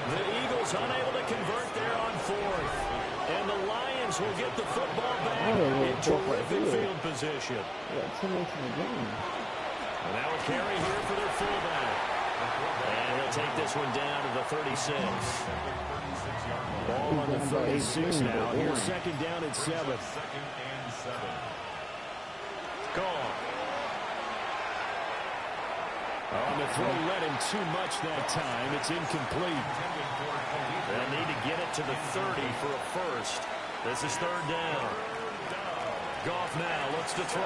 The Eagles unable to convert there on 4th. And the Lions will get the football back in terrific field position. Yeah, 10 minutes in the game. And now a carry here for their fullback. And he'll take this one down to the 36. Ball on the 36 now. Here's second down and 7. Gone. On the throw, led him too much that time. It's incomplete. They'll need to get it to the 30 for a first. This is third down. Goff now looks to throw.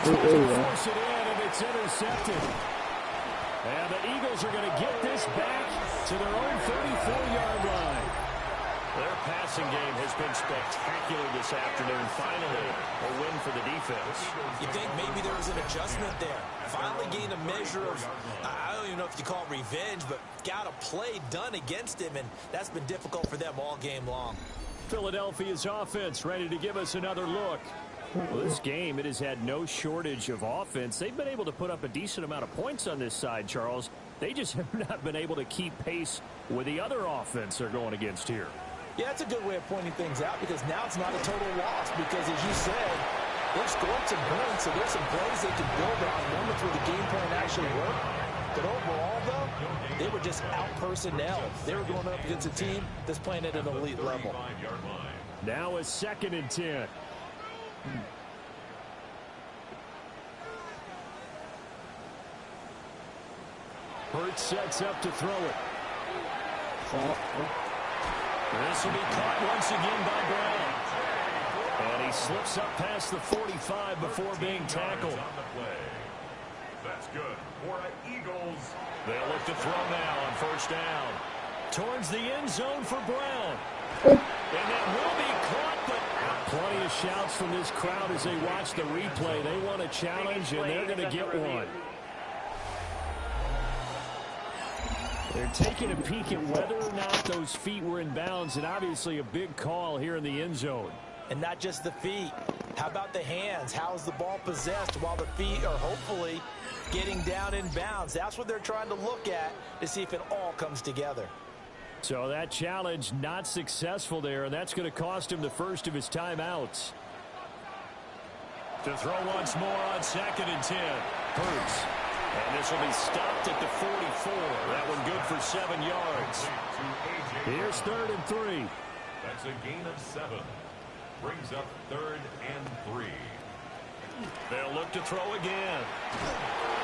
Force it in, and it's intercepted. And the Eagles are going to get this back to their own 34-yard line. Their passing game has been spectacular this afternoon. Finally, a win for the defense. You think maybe there was an adjustment there. Finally gained a measure of, I don't even know if you call it revenge, but got a play done against him, and that's been difficult for them all game long. Philadelphia's offense ready to give us another look. Well, this game, it has had no shortage of offense. They've been able to put up a decent amount of points on this side, Charles. They just have not been able to keep pace with the other offense they're going against here. Yeah, that's a good way of pointing things out, because now it's not a total loss, because as you said, they've scored some points, so there's some plays they can build on, moments where the game plan actually worked. But overall, though, they were just out-personnel. They were going up against a team that's playing at an elite level. Now a second and 10. Hurts sets up to throw it. This will be caught once again by Brown. And he slips up past the 45 before being tackled. That's good for the Eagles. They'll look to throw now on first down. Towards the end zone for Brown. And that will be caught, but plenty of shouts from this crowd as they watch the replay. They want a challenge, and they're going to get one. They're taking a peek at whether or not those feet were in bounds, and obviously a big call here in the end zone. And not just the feet. How about the hands? How is the ball possessed while the feet are hopefully getting down in bounds? That's what they're trying to look at to see if it all comes together. So that challenge not successful there, and that's going to cost him the first of his timeouts. To throw once more on second and 10. Hurts. And this will be stopped at the 44. That one good for 7 yards. Here's third and 3. That's a gain of 7. Brings up third and 3. They'll look to throw again.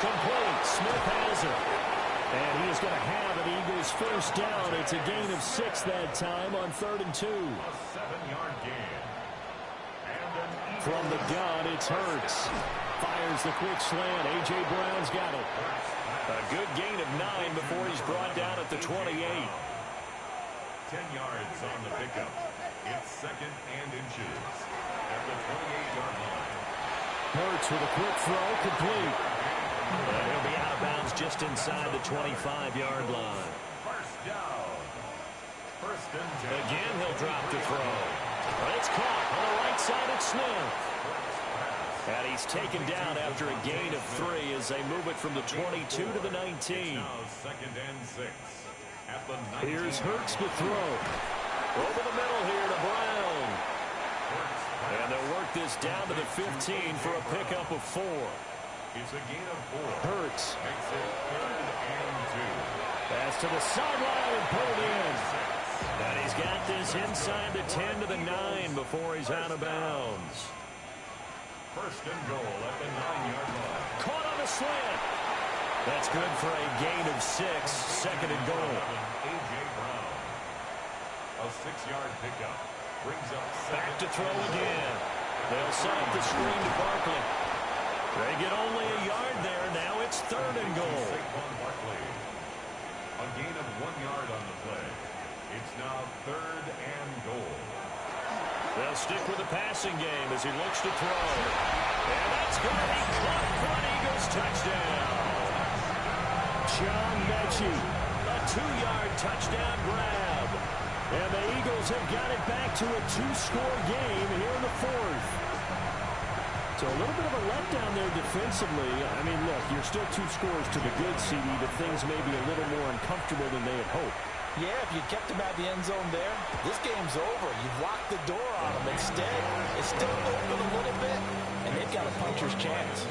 Complete. Smith has it. And he is going to have an Eagles first down. It's a gain of 6 that time on third and 2. A 7-yard gain. From the gun, it's Hurts. Fires the quick slant. A.J. Brown's got it. A good gain of 9 before he's brought down at the 28. 10 yards on the pickup. It's second and inches at the 28-yard line. Hurts with a quick throw, complete. He'll be out of bounds just inside the 25-yard line. First down. First and 10. Again, he'll drop the throw. But it's caught on the right side of Smith. And he's taken down after a gain of 3 as they move it from the 22 to the 19. Now second and 6 at the 19. Here's Hurts to throw. Over the middle here to Brown. And they'll work this down to the 15 for a pickup of 4. It's a gain of 4. Hurts. Makes it third and 2. Pass to the sideline and pulled in. And he's got this inside the 10 to the 9 before he's out of bounds. First and goal at the 9-yard line. Caught on the slant. That's good for a gain of 6. Second and goal. A.J. Brown. A 6-yard pickup. Brings up Back to throw again. They'll set up the screen to Barkley. They get only a yard there. Now it's third and goal. A gain of 1 yard on the play. It's now third and goal. They'll stick with the passing game as he looks to throw. And that's going to be caught for an Eagles touchdown. John Mechie, a 2-yard touchdown grab. And the Eagles have got it back to a 2-score game here in the 4th. So a little bit of a letdown there defensively. I mean, look, you're still 2 scores to the good, CD, but things may be a little more uncomfortable than they had hoped. Yeah, if you kept them at the end zone there, this game's over. You've locked the door on them. Instead, it's still open a little bit, and they've got a puncher's chance.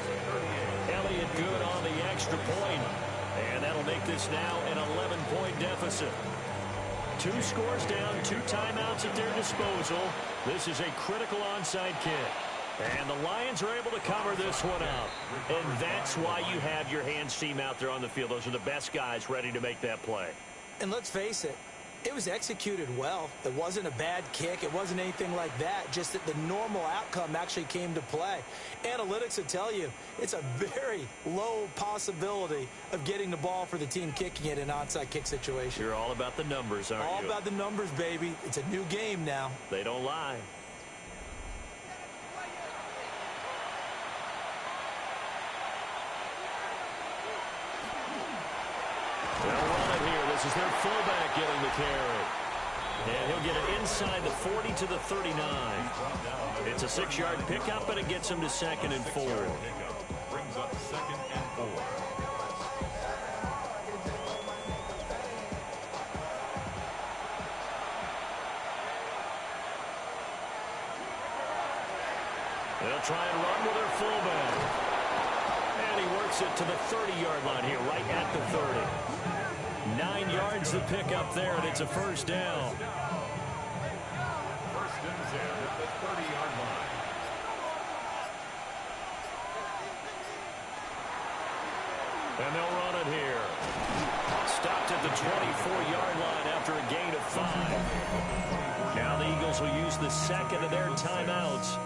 Elliott good on the extra point. And that'll make this now an 11-point deficit. 2 scores down, 2 timeouts at their disposal. This is a critical onside kick. And the Lions are able to cover this one up. And that's why you have your hands team out there on the field. Those are the best guys ready to make that play. And let's face it, it was executed well. It wasn't a bad kick. It wasn't anything like that. Just that the normal outcome actually came to play. Analytics will tell you it's a very low possibility of getting the ball for the team kicking it in an onside kick situation. You're all about the numbers, aren't you? All about the numbers, baby. It's a new game now. They don't lie. They'll run it here. This is their fullback getting the carry. And he'll get it inside the 40 to the 39. It's a 6-yard pickup, but it gets him to 2nd and 4. Brings up 2nd and 4. They'll try and run with their fullback. And he works it to the 30-yard line here, right at the 30. 9 yards to pick up there, and it's a first down. First and 10 at the 30-yard line. And they'll run it here. Stopped at the 24-yard line after a gain of 5. Now the Eagles will use the second of their timeouts.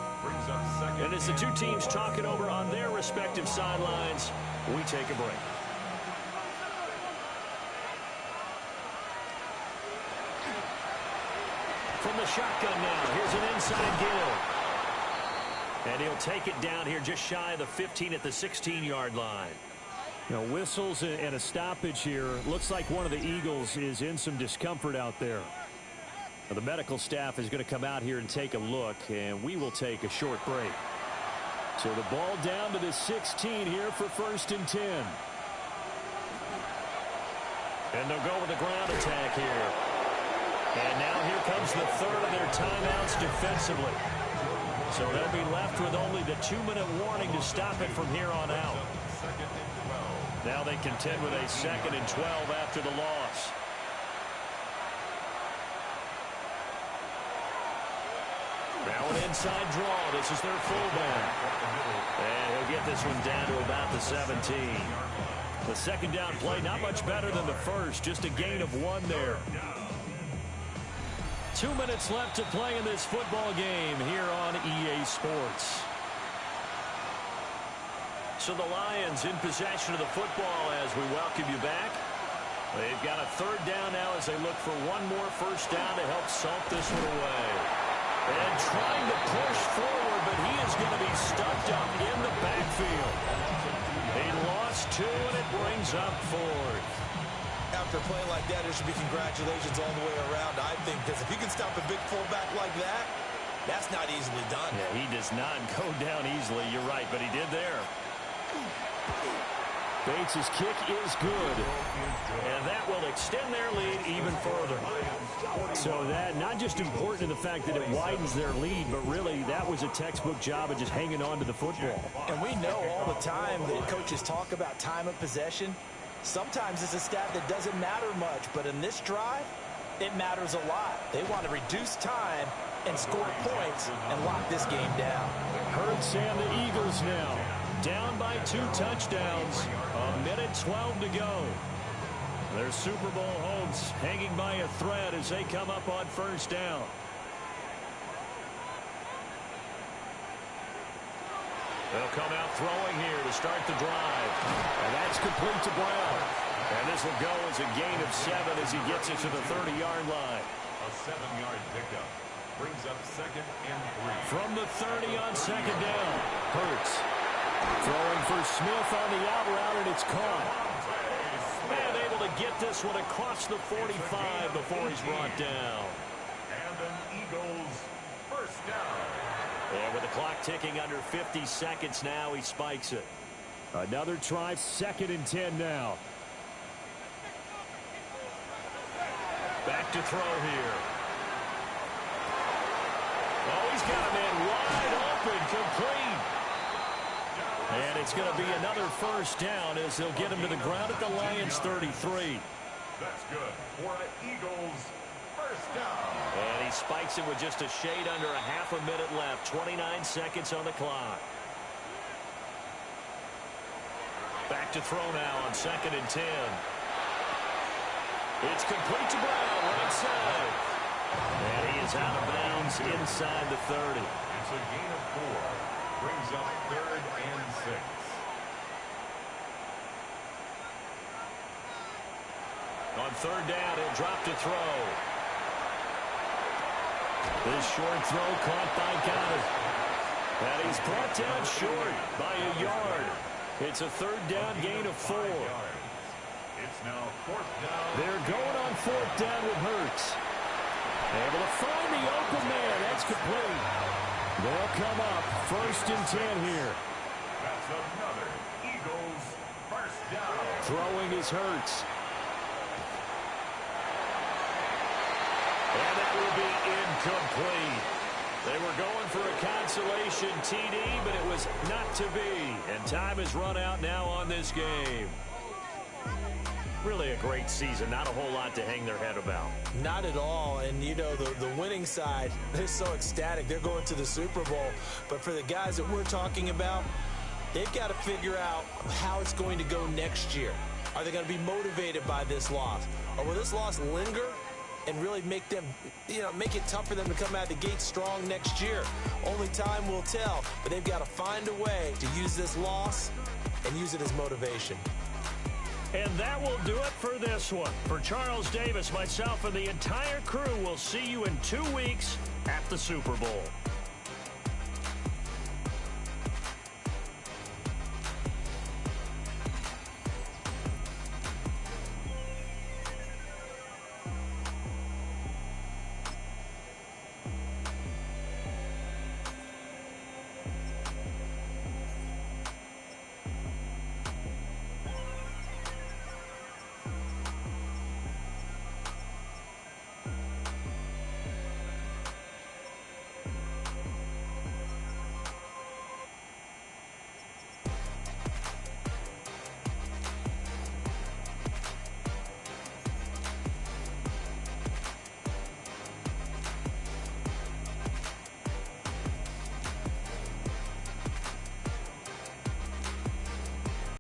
And as the two teams talk it over on their respective sidelines, we take a break. From the shotgun now, here's an inside give. And he'll take it down here just shy of the 15 at the 16-yard line. Now, whistles and a stoppage here. Looks like one of the Eagles is in some discomfort out there. Now, the medical staff is going to come out here and take a look, and we will take a short break. So the ball down to the 16 here for 1st and 10. And they'll go with the ground attack here. And now here comes the third of their timeouts defensively. So they'll be left with only the 2-minute warning to stop it from here on out. Now they contend with a 2nd and 12 after the loss. Now an inside draw. This is their fullback. And he'll get this one down to about the 17. The second down play, not much better than the first. Just a gain of 1 there. 2 minutes left to play in this football game here on EA Sports. So the Lions in possession of the football as we welcome you back. They've got a 3rd down now as they look for one more first down to help salt this one away. And trying to push forward, but he is going to be stuffed up in the backfield. He lost 2, and it brings up 4th. After a play like that, there should be congratulations all the way around, I think, because if you can stop a big fullback like that, that's not easily done. Yeah, he does not go down easily. You're right, but he did there. Bates' kick is good, and that will extend their lead even further. So that not just important in the fact that it widens their lead, but really that was a textbook job of just hanging on to the football. And we know all the time that coaches talk about time of possession. Sometimes it's a stat that doesn't matter much, but in this drive, it matters a lot. They want to reduce time and score points and lock this game down. Hurts and the Eagles now down by 2 touchdowns. 1:12 to go. Their Super Bowl hopes hanging by a thread as they come up on first down. They'll come out throwing here to start the drive. And that's complete to Brown. And this will go as a gain of 7 as he gets it to the 30-yard line. A 7-yard pickup brings up 2nd and 3. From the 30 on 2nd down. Hurts throwing for Smith on the out route, and it's caught. And able to get this one across the 45 before he's brought down. And an Eagles first down. And with the clock ticking under 50 seconds now, he spikes it. Another try, 2nd and 10 now. Back to throw here. Oh, he's got a man wide open, complete. And it's it's going to be another first down as they'll get him to the ground at the Lions' 33. That's good for an Eagles first down. And he spikes it with just a shade under a half a minute left. 29 seconds on the clock. Back to throw now on 2nd and 10. It's complete to Brown, right side. And he is out of bounds inside the 30. It's a gain of 4. Brings up 3rd and 6. On 3rd down, he'll drop to throw. This short throw caught by Goddard. And he's brought down short by a yard. It's a 3rd down gain of 4. It's now 4th down. They're going on 4th down with Hurts. Able to find the open man. That's complete. They'll come up 1st and 10 here. That's another Eagles first down. Throwing is Hurts. And that will be incomplete. They were going for a consolation TD, but it was not to be. And time has run out now on this game. Really a great season. Not a whole lot to hang their head about. Not at all. And, you know, the winning side, they're so ecstatic. They're going to the Super Bowl. But for the guys that we're talking about, they've got to figure out how it's going to go next year. Are they going to be motivated by this loss? Or will this loss linger and really make them, make it tough for them to come out of the gate strong next year? Only time will tell. But they've got to find a way to use this loss and use it as motivation. And that will do it for this one. For Charles Davis, myself, and the entire crew, we'll see you in 2 weeks at the Super Bowl.